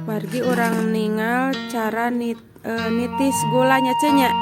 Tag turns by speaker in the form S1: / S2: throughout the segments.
S1: Wargi orang ningal cara nitis gulanya cenya.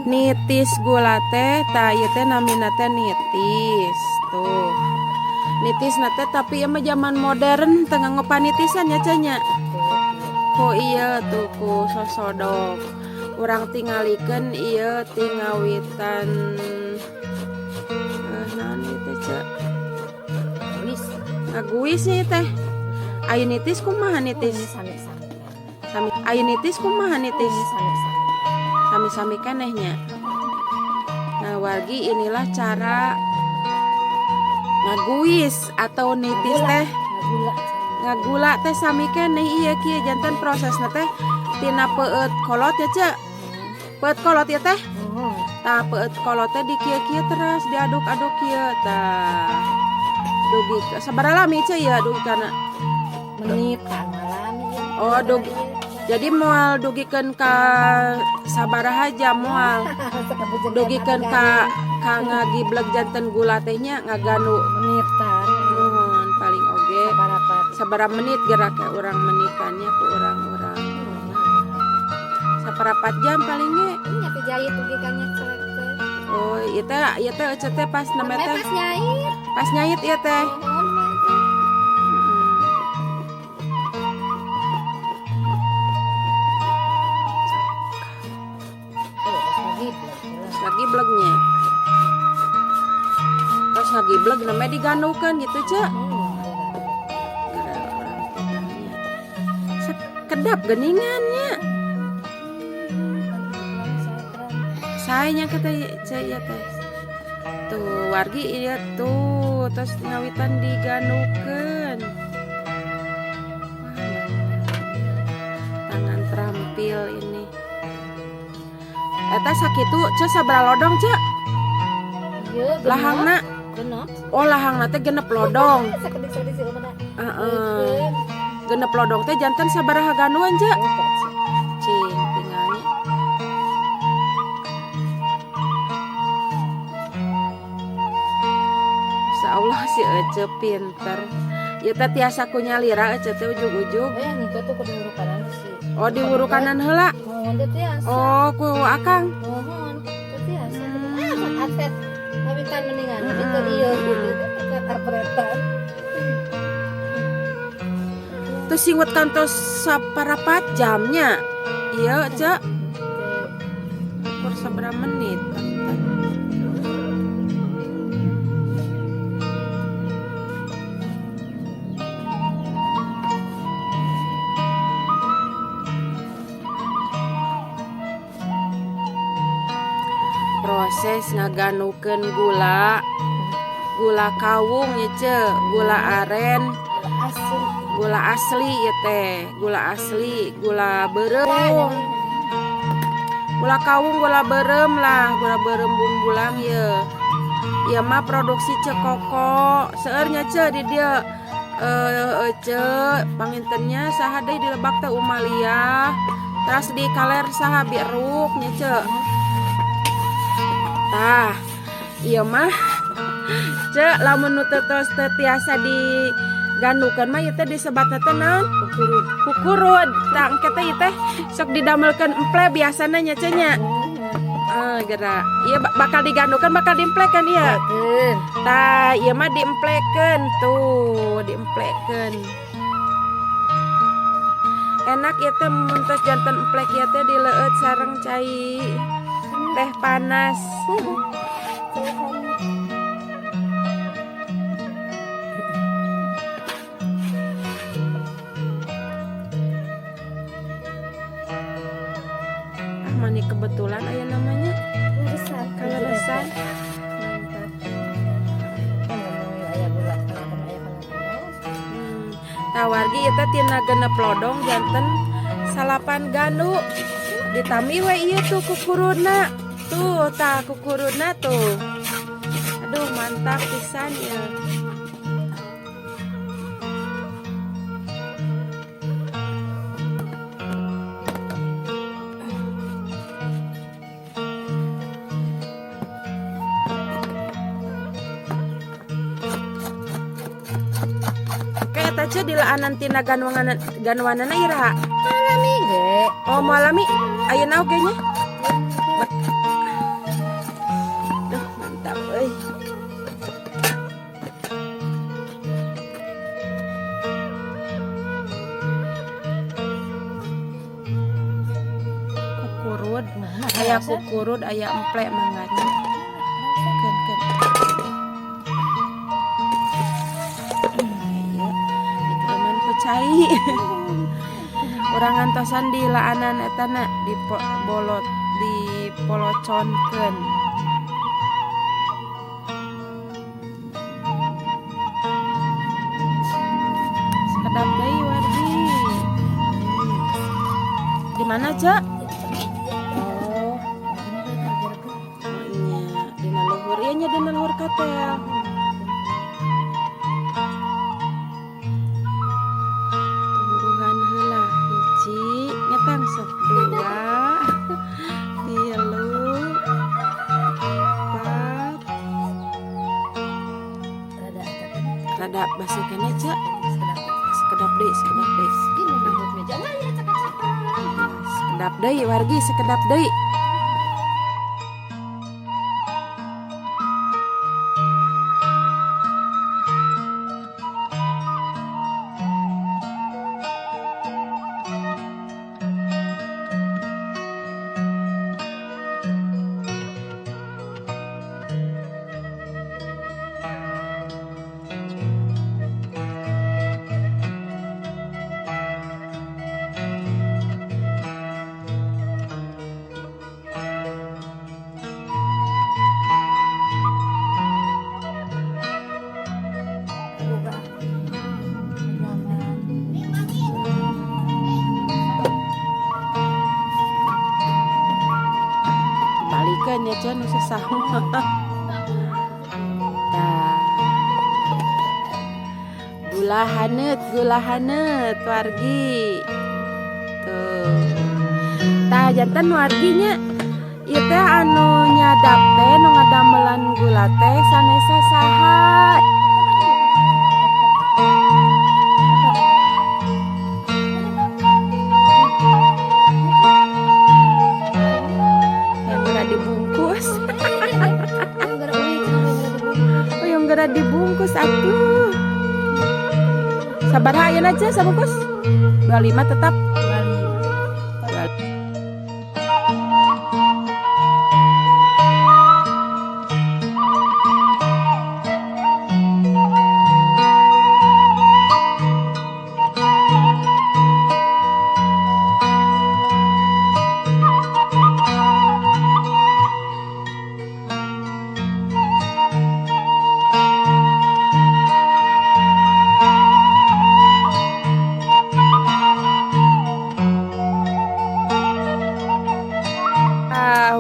S1: Nitis gula teh, ta ieu teh namina teh nitis. Tuh. Nitis na teh tapi ieu mah zaman modern teu nganggo panitisan ya cenya. Ku ieu tuh ku sosodok. Urang tingalikeun ieu tingawitan naon ieu teh ngaguisnya teh. Ayu nitis kumaha nitis? Sami ayu nitis kumaha nitis? Sami-sami kenehnya. Nah, wargi inilah cara ngaguis atau nitis teh. Ngagula teh sami keneh ieu kieu janten prosesna teh tina peueut kolot ya, Cek. Peueut kolot ya teh? Tah peueut kolot teh di kieu-kieu terus diaduk-aduk kieu tah. Dugi sabaraha lami Cek ya dugikana?
S2: Menit kan malam ya.
S1: Oh, dugi. Jadi moal dugikeun ka sabaraha jam moal dugikeun ka ngagibleg janten gula tehnya ngaganu
S2: menit kan.
S1: Mohon paling oge sabaraha menit gerak ya urang menitannya ku urang-urang. Saparapat jam paling ge.
S2: Nya teh jahit dugikannya celek teh.
S1: Oh, ieu teh ecet teh pas nama teh.
S2: Pas nyait.
S1: Pas nyait ieu teh. Blegnya terus lagi bleg namanya diganukan gitu Cek. Kedap geningannya sayanya kata Cek ya teh tuh wargi iya tuh terus ngawitan diganukan tangan terampil ini. Eta sakitu Cek sabaraha lodong Cek? Lahangna
S2: genep.
S1: Oh lahangna teh genep lodong.
S2: Sakedik-sakedik sih mana.
S1: Genep lodong teh janten sabaraha ganuan Cek? Cing tinggalnya. Insyaallah si Ece pinter. Ieu teh tiasa ku nyalira Ece teh ujug-ujug.
S2: Niku tuh kudu urukanan sih.
S1: Oh di urukanan heula.
S2: Mohon teh tiasa.
S1: Oh ku akang.
S2: Mohon teh tiasa. Akses ngawitan mendingan itu ieu kata pretan.
S1: Terus singwet kantos saparapat jamnya. Iya Cek. Kur sabaraha menit. Proses ngaganukeun gula kawung ya Cek, gula aren, gula asli ya teh, gula asli, gula beureum, gula kawung, gula beureum lah, gula beureum bumbulang ya. Ya mah produksi Cek Koko, seueurnya Cek di dia, Cek pangintennya saha deui di Lebak teh Umaliyah, terus di Kaler saha Biruk nya Cek. Tah, iya mah Cek lamun nu tos tiasa diganukeun mah ieu teh disebat teh naon? Kukurud. Tah engke teh ieu teh sok didamelkeun emple biasana nya Cek nya. Geura. Ieu bakal diganukeun bakal diemplekeun ieu. Tah, ieu mah diemplekeun tuh, diemplekeun. Enak ieu teh mun tos janten emplek ieu teh dileueut sareng cai teh panas. Mani kebetulan aya namanya kaleresan. Tawargi ieu teh tina genep lodong janten salapan ganu. Ditami we ieu tuh kukurudna. Tuh, tah kukurudna tuh. Aduh, mantap pisan ya. Ce di laanan tina ganwanana ira.
S2: Alami ge.
S1: Oh malami ayeuna oge nya. Duh mantap euy. Kukurud, aya kukurud, aya emplek manganya. Keun. Dikeman ku cai. Urang ngantosan di laanan etana di bolot di poloconkeun. Sekedap deui Wardi. Di mana, Cak? Oh. Nya dina luhur ieu nya dina luhur katel. Tungguhan heula hiji ngetang sok 2 3 4 rada basi kana Cak. Sekedap deui.
S2: Ini rambut meja mah ya cakap-cakap.
S1: Sekedap deui Wargi, sekedap deui. Balikeun ya Cen nu sasaha. Tah. Gula haneut Wargi. Tuh. Tah janten Wargi nya ieu teh anu nyadap teh nu ngadamelan gula teh sanesa saha? Dibungkus. Oh yang gara dibungkus atuh. Sabar ayeuna aja sabungkus. 25 tetap. 25.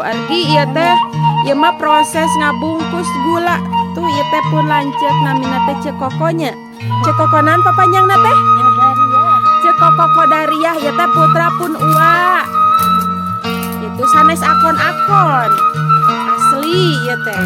S1: Argi ieu teh ieu mah proses ngabungkus gula tuh ieu teh pun lanceuk namina teh cekokonya. Cekokonan papanjangna teh? Cekoko Kodariah ieu teh putra pun Uwa. Itu sanes akon-akon asli ieu teh.